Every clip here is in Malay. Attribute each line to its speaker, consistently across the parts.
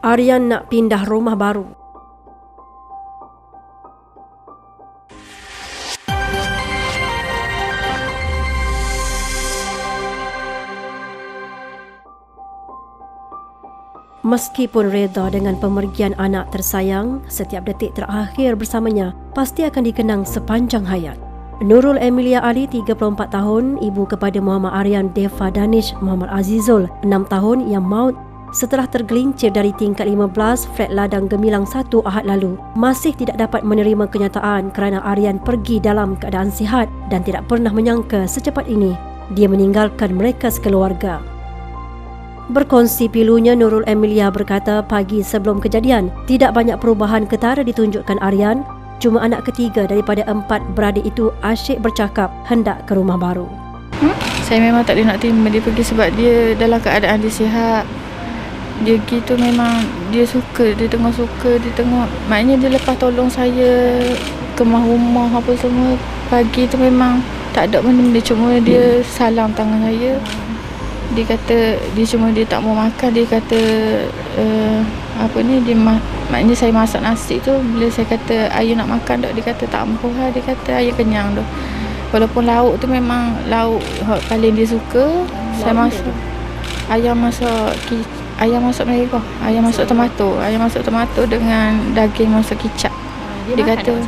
Speaker 1: Aryan nak pindah rumah baru. Meskipun reda dengan pemergian anak tersayang, setiap detik terakhir bersamanya pasti akan dikenang sepanjang hayat. Nurul Emilia Ali, 34 tahun, ibu kepada Muhammad Aryan Deva Danish Muhammad Azizul, 6 tahun, yang maut setelah tergelincir dari tingkat 15 flat Ladang Gemilang 1 Ahad lalu, masih tidak dapat menerima kenyataan kerana Aryan pergi dalam keadaan sihat dan tidak pernah menyangka secepat ini dia meninggalkan mereka sekeluarga. Berkongsi pilunya, Nurul Emilia berkata pagi sebelum kejadian tidak banyak perubahan ketara ditunjukkan Aryan. Cuma anak ketiga daripada 4 beradik itu asyik bercakap hendak ke rumah baru.
Speaker 2: Saya memang tak nak terima dia pergi sebab dia dalam keadaan dia sihat. Dia gitu memang dia suka, dia tengah suka, dia tengah, maknanya dia lepas tolong saya kemah rumah apa semua. Pagi tu memang tak ada benda-benda, cuma dia salam tangan saya. Dia kata dia cuma dia tak mau makan, dia kata maknanya saya masak nasi tu, bila saya kata ayah nak makan tak, dia kata tak ampuh lah, dia kata ayah kenyang dah. Walaupun lauk tu memang lauk paling dia suka. Saya masak ayam masak merah, ayam masak tomato dengan daging masak kicap. Dia kata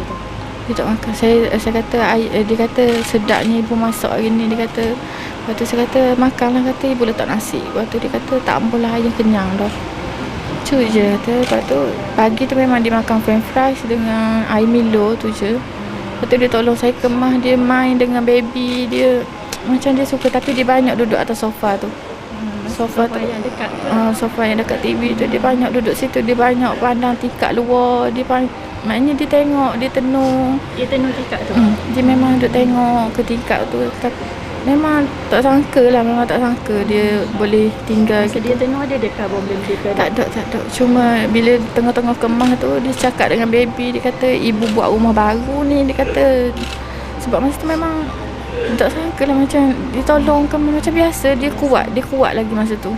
Speaker 2: dia tak makan. Saya kata dia kata sedapnya ibu masak hari ni, dia kata. Lepas tu saya kata makanlah, kata ibu letak nasi. Lepas tu dia kata tak apalah, ayah kenyang dah. Tu je kata. Lepas tu pagi tu memang dia makan french fries dengan air Milo tu je. Lepas tu dia tolong saya kemah, dia main dengan baby dia, macam dia suka. Tapi dia banyak duduk atas sofa tu. Sofa yang dekat sofa yang dekat TV tu, dia banyak duduk situ, dia banyak pandang tingkap luar. Maknanya dia tengok, dia tenung tingkap tu. Dia memang duduk tengok ke tingkap tu. Memang tak sangka dia boleh tinggal.
Speaker 1: Masa dia tenung ada dekat problem dia ke?
Speaker 2: Tak ada. Cuma bila tengah-tengah kemah tu, dia cakap dengan baby, dia kata ibu buat rumah baru ni, dia kata. Sebab masa tu memang tak sangka lah, macam dia tolong kemah macam biasa, dia kuat lagi masa tu.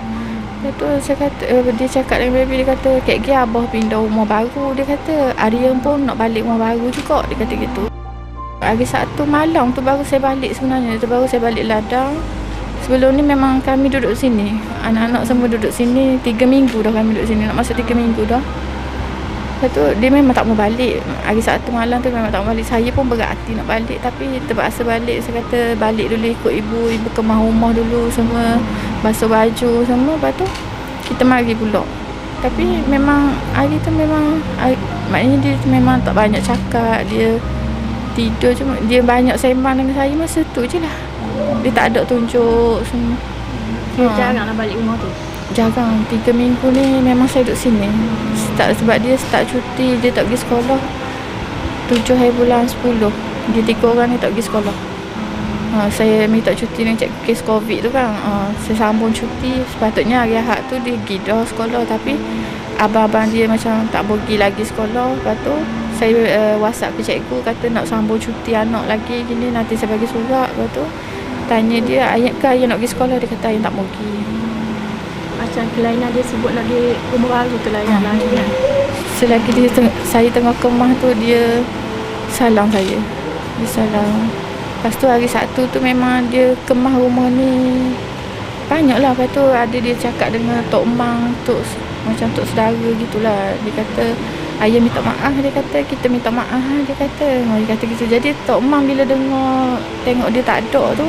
Speaker 2: Lepas tu saya kata, dia cakap dengan baby, dia kata kek abah pindah rumah baru, dia kata Aryan pun nak balik rumah baru juga, dia kata gitu. Hari Sabtu malam tu baru saya balik sebenarnya, baru saya balik Ladang. Sebelum ni memang kami duduk sini, anak-anak semua duduk sini, 3 minggu dah kami duduk sini, nak masuk 3 minggu dah. Lepas tu dia memang tak mau balik. Hari Sabtu malam tu memang tak mau balik. Saya pun berat hati nak balik, tapi terpaksa balik. Saya kata balik dulu ikut ibu kemah rumah dulu semua, basuh baju semua. Lepas tu kita mari pula. Tapi memang hari tu memang maknanya dia memang tak banyak cakap, dia tidur, cuma dia banyak sembang dengan saya masa tu je lah. Dia tak ada tunjuk semua.
Speaker 1: Dia jarang nak balik rumah tu?
Speaker 2: Jarang. 3 minggu ni memang saya duduk sini. Sebab dia start cuti, dia tak pergi sekolah 7 hari bulan 10. Dia 3 orang ni tak pergi sekolah. Saya minta cuti dengan cek kes COVID tu kan. Saya sambung cuti. Sepatutnya hari Ahad tu dia pergi dah sekolah, tapi abang-abang dia macam tak pergi lagi sekolah. Lepas tu saya WhatsApp ke cikgu, kata nak sambung cuti anak lagi gini, nanti saya bagi surat. Lepas tu tanya dia, ayah nak pergi sekolah? Dia kata ayah tak mau pergi.
Speaker 1: Macam kelainan dia sebut nak dia rumah baru tu lah yang lain kan.
Speaker 2: Selagi saya tengah kemah tu, dia salam saya. Dia salam. Lepas tu hari Sabtu tu memang dia kemah rumah ni banyak lah. Lepas tu ada dia cakap dengan Tok Mang, macam Tok Saudara gitulah. Dia kata ayah minta maaf, dia kata kita minta maaf, dia kata gitu. Jadi Tok Mang bila tengok dia tak ada tu,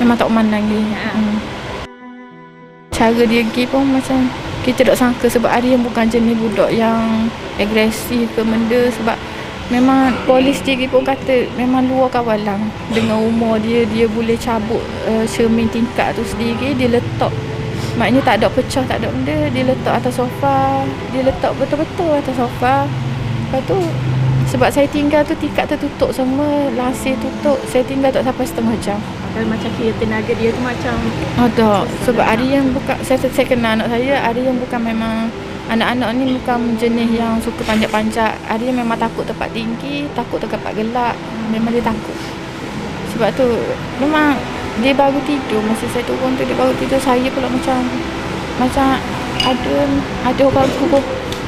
Speaker 2: memang Tok Mang nangis. Cara dia pergi pun macam kita tak sangka, sebab Aryan bukan jenis budak yang agresif ke benda. Sebab memang polis dia pun kata memang luar kawalan. Dengan umur dia boleh cabut cermin tingkap tu sendiri, dia letak. Maknanya tak ada pecah, tak ada benda, dia letak atas sofa. Dia letak betul-betul atas sofa. Lepas tu sebab saya tinggal tu tingkap tertutup semua, lasir tutup. Saya tinggal tak sampai setengah jam.
Speaker 1: Macam kira tenaga dia tu macam
Speaker 2: ada. Sebab Aryan bukan, saya kenal anak saya, Aryan bukan memang, anak-anak ni bukan jenis yang suka panjat-panjat. Aryan memang takut tempat tinggi, takut tempat gelap. Memang dia takut. Sebab tu memang dia baru tidur, masa saya turun tu dia baru tidur. Saya pula macam ada orang keluar.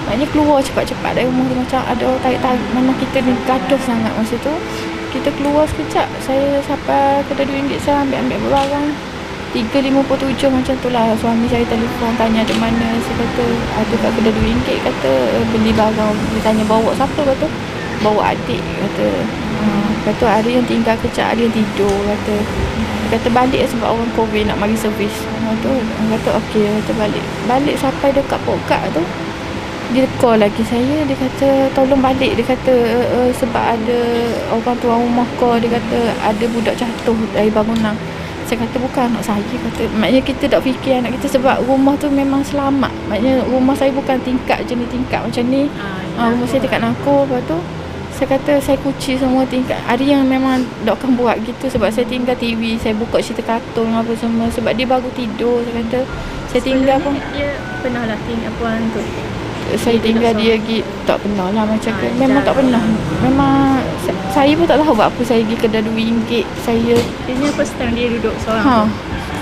Speaker 2: Maknanya keluar cepat-cepat dari rumah tu, macam ada orang tarik-tarik. Memang kita ni gaduh sangat masa tu. Kita keluar sekejap, saya sampai kedai RM2, saya ambil barang 3.57 macam tu lah. Suami saya telefon tanya ada mana. Saya kata ada kat kedai RM2, kata beli barang. Dia tanya bawa siapa, kata bawa adik, kata ada yang tinggal kejap, ada yang tidur, kata balik sebab orang COVID nak mari servis. Kata okey, kata balik sampai dekat Pokat tu, dia call lagi saya, dia kata tolong balik, dia kata sebab ada orang tuan rumah call, dia kata ada budak jatuh dari bangunan. Saya kata bukan anak saya, kata maknanya kita tak fikir anak kita sebab rumah tu memang selamat. Maknanya rumah saya bukan jenis tingkat macam ni. Rumah saya dekat Nako. Lepas tu saya kata saya kunci semua tingkat. Ada yang memang dokkan buat gitu sebab saya tinggal TV, saya buka cerita kartun apa semua sebab dia baru tidur. Saya kata saya tinggal pun
Speaker 3: dia pernah lah tinggal puan tu.
Speaker 2: Saya tinggal dia tak pernah lah macam tu. Memang tak pernah. Memang saya pun tak tahu buat apa saya pergi kedai RM2. Saya
Speaker 3: Ini first time dia duduk seorang.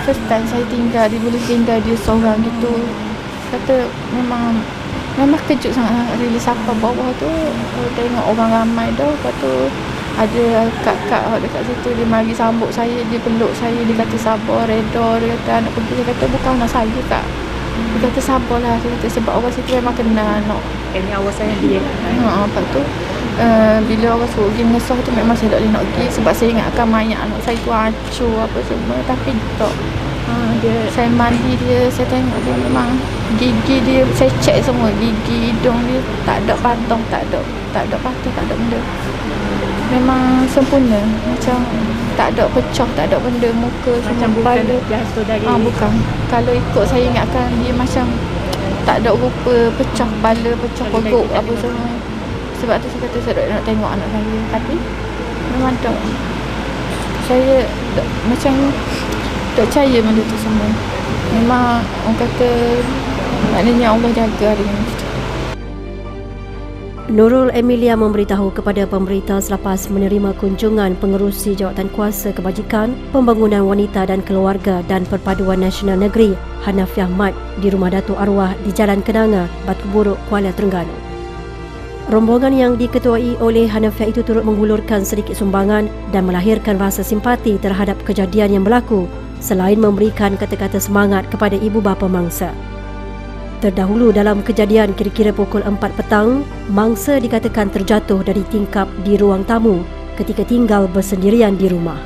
Speaker 2: First time saya tinggal, dia boleh tinggal dia seorang gitu. Kata memang kejut sangat really sampai bawah tu tengok orang ramai dah. Lepas tu ada kak-kak dekat situ, dia mari sambut saya, dia peluk saya, dia kata sabar, reda, dia kata anak pergi. Saya kata bukan anak saya kak. Dia kata sabarlah, dia kata sebab orang situ memang kenal anak.
Speaker 3: Ini awal saya dia.
Speaker 2: Lepas tu bila orang suruh pergi mengesah tu memang saya tak boleh nak pergi sebab saya ingatkan mayat anak saya tu hancur apa semua, tapi tak. Saya mandi dia, saya tengok dia memang gigi dia, saya cek semua gigi, hidung dia tak ada patong, tak ada patong, tak ada benda. Memang sempurna, macam tak ada pecah, tak ada benda muka
Speaker 3: Macam bukan jatuh dari
Speaker 2: bukan. Kalau ikut saya ingatkan dia macam tak ada rupa pecah bala, pecah perut apa semua. Sebab tu saya kata saya tak nak tengok anak saya, tapi memang tak. Saya macam tak percaya benda tu semua. Memang orang kata maknanya Allah jaga dia.
Speaker 1: Nurul Emilia memberitahu kepada pemberita selepas menerima kunjungan Pengerusi Jawatan Kuasa Kebajikan, Pembangunan Wanita dan Keluarga dan Perpaduan Nasional Negeri Hanafiah Mat di Rumah Datuk Arwah di Jalan Kenanga, Batu Buruk, Kuala Terengganu. Rombongan yang diketuai oleh Hanafiah itu turut menghulurkan sedikit sumbangan dan melahirkan rasa simpati terhadap kejadian yang berlaku selain memberikan kata-kata semangat kepada ibu bapa mangsa. Terdahulu dalam kejadian kira-kira pukul 4 petang, mangsa dikatakan terjatuh dari tingkap di ruang tamu ketika tinggal bersendirian di rumah.